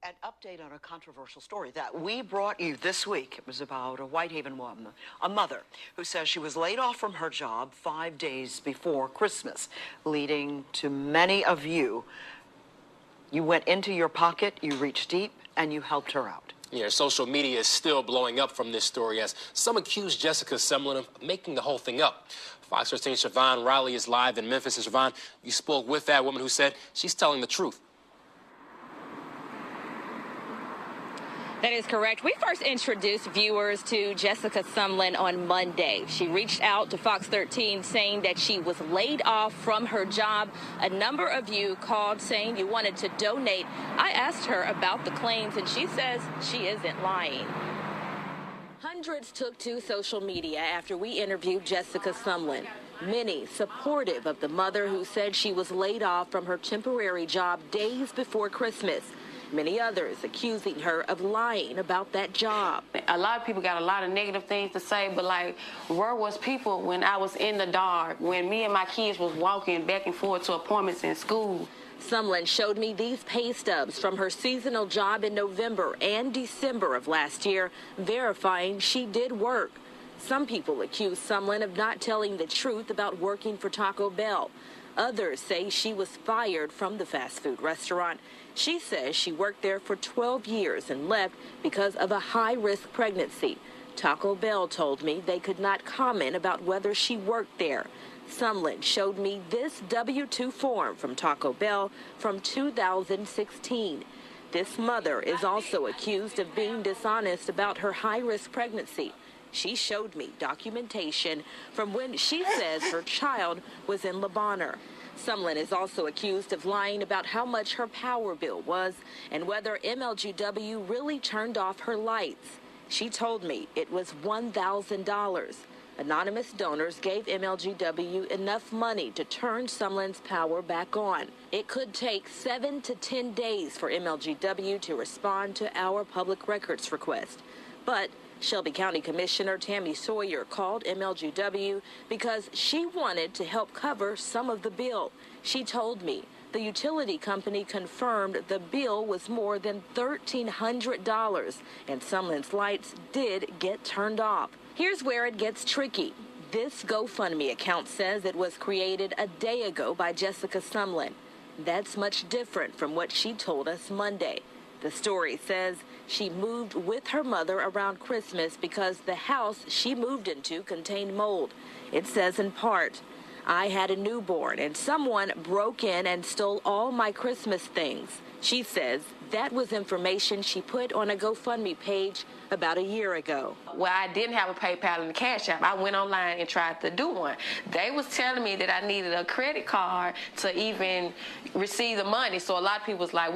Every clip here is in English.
An update on a controversial story that we brought you this week. It was about a Whitehaven woman, a mother, who says she was laid off from her job 5 days before Christmas, leading to many of you. You went into your pocket, you reached deep, and you helped her out. Yeah, social media is still blowing up from this story as some accuse Jessica Sumllin of making the whole thing up. Fox 13's Siobhan Riley is live in Memphis. And Siobhan, you spoke with that woman who said she's telling the truth. That is correct. We first introduced viewers to Jessica Sumllin on Monday. She reached out to Fox 13 saying that she was laid off from her job. A number of you called saying you wanted to donate. I asked her about the claims, and she says she isn't lying. Hundreds took to social media after we interviewed Jessica Sumllin. Many supportive of the mother who said she was laid off from her temporary job days before Christmas. Many others accusing her of lying about that job. A lot of people got a lot of negative things to say, but like, where was people when I was in the dark, when me and my kids was walking back and forth to appointments in school? Sumllin showed me these pay stubs from her seasonal job in November and December of last year, verifying she did work. Some people accuse Sumllin of not telling the truth about working for Taco Bell. Others say she was fired from the fast food restaurant. She says she worked there for 12 years and left because of a high-risk pregnancy. Taco Bell told me they could not comment about whether she worked there. Sumllin showed me this W-2 form from Taco Bell from 2016. This mother is also accused of being dishonest about her high-risk pregnancy. She showed me documentation from when she says her child was in Lebanon. Sumllin is also accused of lying about how much her power bill was and whether MLGW really turned off her lights. She told me it was $1,000. Anonymous donors gave MLGW enough money to turn Sumlin's power back on. It could take 7 to 10 days for MLGW to respond to our public records request. But Shelby County Commissioner Tammy Sawyer called MLGW because she wanted to help cover some of the bill. She told me the utility company confirmed the bill was more than $1,300, and Sumlin's lights did get turned off. Here's where it gets tricky. This GoFundMe account says it was created a day ago by Jessica Sumllin. That's much different from what she told us Monday. The story says she moved with her mother around Christmas because the house she moved into contained mold. It says in part, "I had a newborn and someone broke in and stole all my Christmas things." She says that was information she put on a GoFundMe page about a year ago. Well, I didn't have a PayPal and a Cash App. I went online and tried to do one. They was telling me that I needed a credit card to even receive the money. So a lot of people was like,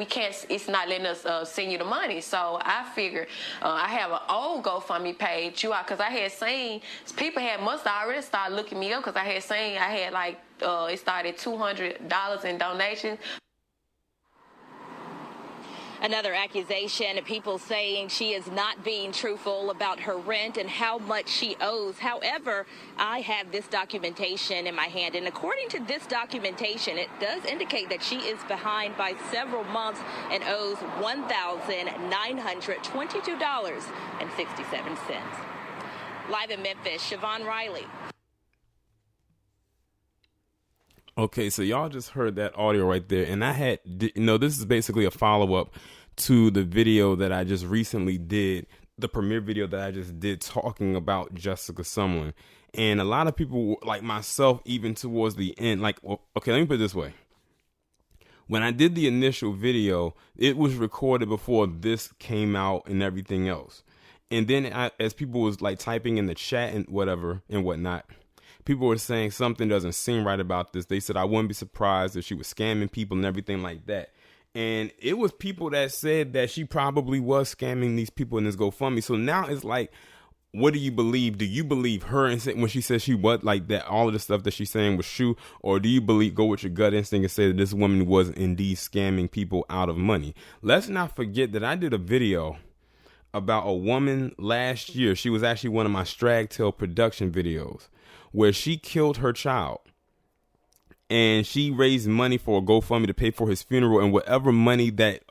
it's not letting us send you the money. So I figured I have an old GoFundMe page, because I had seen people must have already started looking me up because I had seen I had it started $200 in donations. Another accusation, people saying she is not being truthful about her rent and how much she owes. However, I have this documentation in my hand, and according to this documentation, it does indicate that she is behind by several months and owes $1,922.67. Live in Memphis, Siobhan Riley. Okay, so y'all just heard that audio right there, and this is basically a follow-up to the video that I just recently did, the premiere video that I just did talking about Jessica Sumllin. And a lot of people, like myself, even towards the end, okay, let me put it this way. When I did the initial video, it was recorded before this came out and everything else. And then as people was typing in the chat and whatever and whatnot, people were saying something doesn't seem right about this. They said I wouldn't be surprised if she was scamming people and everything like that. And it was people that said that she probably was scamming these people in this GoFundMe. So now it's like, what do you believe? Do you believe her when she says she was like that, all of the stuff that she's saying was true? Or do you go with your gut instinct and say that this woman was indeed scamming people out of money? Let's not forget that I did a video about a woman last year. She was actually one of my Stragtail production videos, where she killed her child and she raised money for a GoFundMe to pay for his funeral, and whatever money that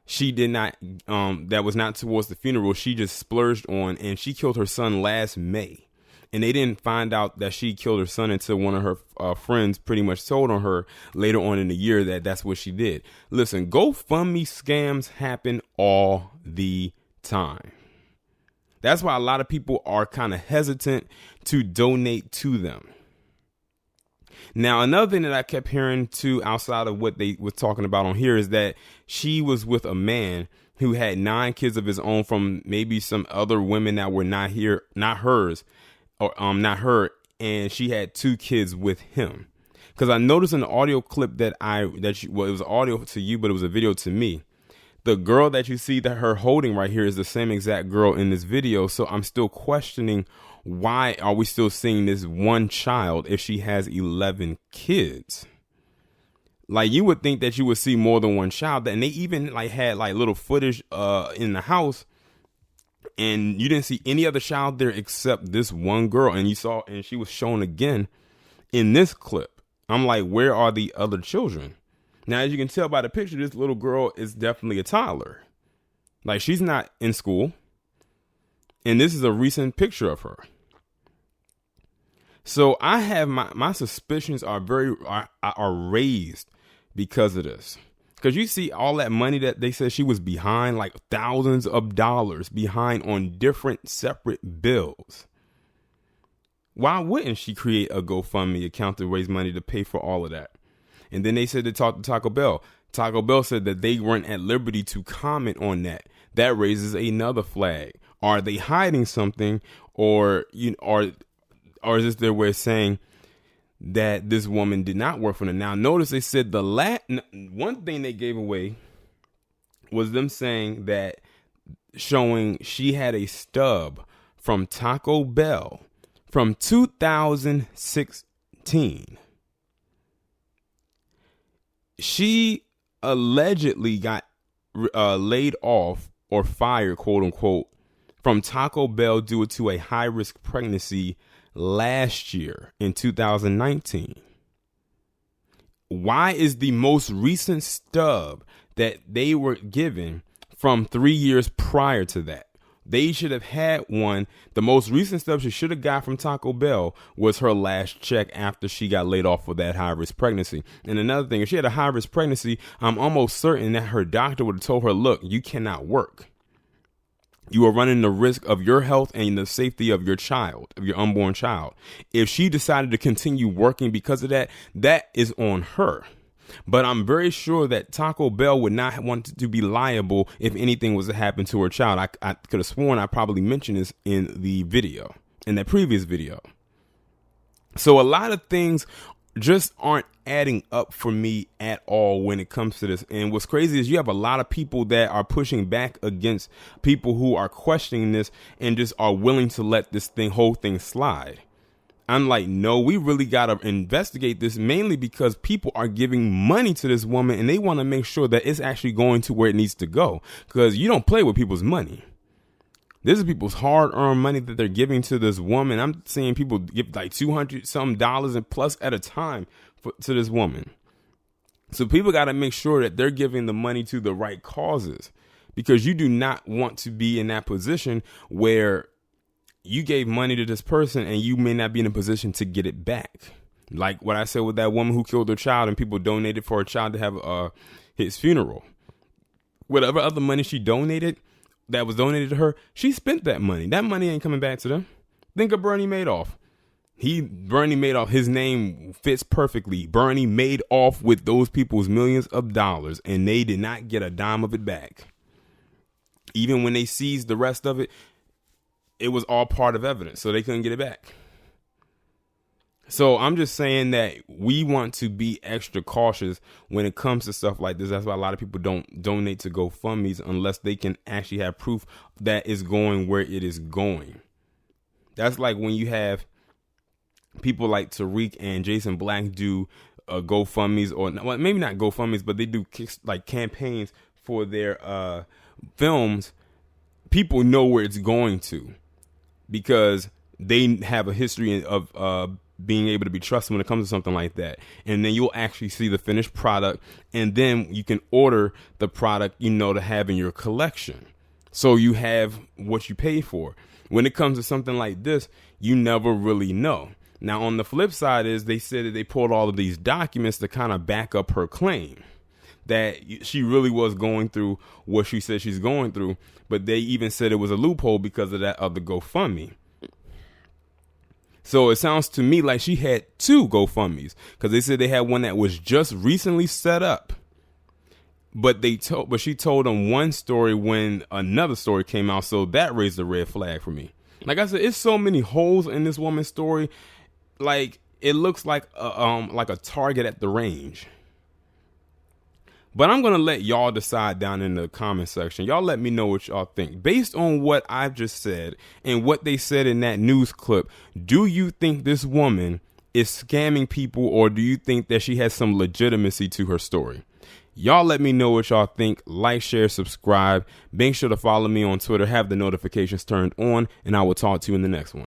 she did not, that was not towards the funeral, she just splurged on, and she killed her son last May. And they didn't find out that she killed her son until one of her friends pretty much told on her later on in the year that that's what she did. Listen, GoFundMe scams happen all the time. That's why a lot of people are kind of hesitant to donate to them. Now, another thing that I kept hearing too, outside of what they were talking about on here, is that she was with a man who had 9 kids of his own from maybe some other women that were not hers, or not her, and she had 2 kids with him. Because I noticed in the audio clip it was audio to you, but it was a video to me. The girl that you see that her holding right here is the same exact girl in this video. So I'm still questioning, why are we still seeing this one child if she has 11 kids? Like, you would think that you would see more than one child, and they even like had like little footage in the house, and you didn't see any other child there except this one girl, and she was shown again in this clip. I'm like, where are the other children? Now, as you can tell by the picture, this little girl is definitely a toddler. Like, she's not in school. And this is a recent picture of her. So I have my suspicions are raised because of this. Because you see all that money that they said she was behind, like thousands of dollars behind on different separate bills. Why wouldn't she create a GoFundMe account to raise money to pay for all of that? And then they said to talk to Taco Bell. Taco Bell said that they weren't at liberty to comment on that. That raises another flag. Are they hiding something, or is this their way of saying that this woman did not work for them? Now, notice they said one thing they gave away was them saying that, showing she had a stub from Taco Bell from 2016. She allegedly got laid off or fired, quote unquote, from Taco Bell due to a high-risk pregnancy last year in 2019. Why is the most recent stub that they were given from 3 years prior to that? They should have had one. The most recent stub she should have got from Taco Bell was her last check after she got laid off for that high-risk pregnancy. And another thing, if she had a high-risk pregnancy, I'm almost certain that her doctor would have told her, look, you cannot work. You are running the risk of your health and the safety of your child, of your unborn child. If she decided to continue working because of that, that is on her. But I'm very sure that Taco Bell would not want to be liable if anything was to happen to her child. I could have sworn I probably mentioned this in the video, in that previous video. So a lot of things just aren't adding up for me at all when it comes to this. And what's crazy is you have a lot of people that are pushing back against people who are questioning this and just are willing to let this whole thing slide. I'm like, no, we really got to investigate this, mainly because people are giving money to this woman and they want to make sure that it's actually going to where it needs to go, because you don't play with people's money. This is people's hard-earned money that they're giving to this woman. I'm seeing people give like $200 some and plus at a time to this woman. So people got to make sure that they're giving the money to the right causes, because you do not want to be in that position where you gave money to this person and you may not be in a position to get it back. Like what I said with that woman who killed her child and people donated for her child to have his funeral. Whatever other money she donated, that was donated to her, she spent that money. That money ain't coming back to them. Think of Bernie Madoff. Bernie Madoff, his name fits perfectly. Bernie made off with those people's millions of dollars and they did not get a dime of it back. Even when they seized the rest of it, it was all part of evidence, so they couldn't get it back. So I'm just saying that we want to be extra cautious when it comes to stuff like this. That's why a lot of people don't donate to GoFundMes unless they can actually have proof that it's going where it is going. That's like when you have people like Tariq and Jason Black do GoFundMes, or well, maybe not GoFundMes, but they do like campaigns for their films. People know where it's going to, because they have a history of being able to be trusted when it comes to something like that. And then you'll actually see the finished product, and then you can order the product, to have in your collection. So you have what you pay for. When it comes to something like this, you never really know. Now, on the flip side is they said that they pulled all of these documents to kind of back up her claim that she really was going through what she said she's going through. But they even said it was a loophole because of that other GoFundMe. So it sounds to me like she had two GoFundMes, because they said they had one that was just recently set up. But she told them one story when another story came out, so that raised a red flag for me. Like I said, it's so many holes in this woman's story. Like, it looks like a target at the range. But I'm gonna let y'all decide down in the comment section. Y'all let me know what y'all think. Based on what I've just said and what they said in that news clip, do you think this woman is scamming people, or do you think that she has some legitimacy to her story? Y'all let me know what y'all think. Like, share, subscribe. Make sure to follow me on Twitter. Have the notifications turned on, and I will talk to you in the next one.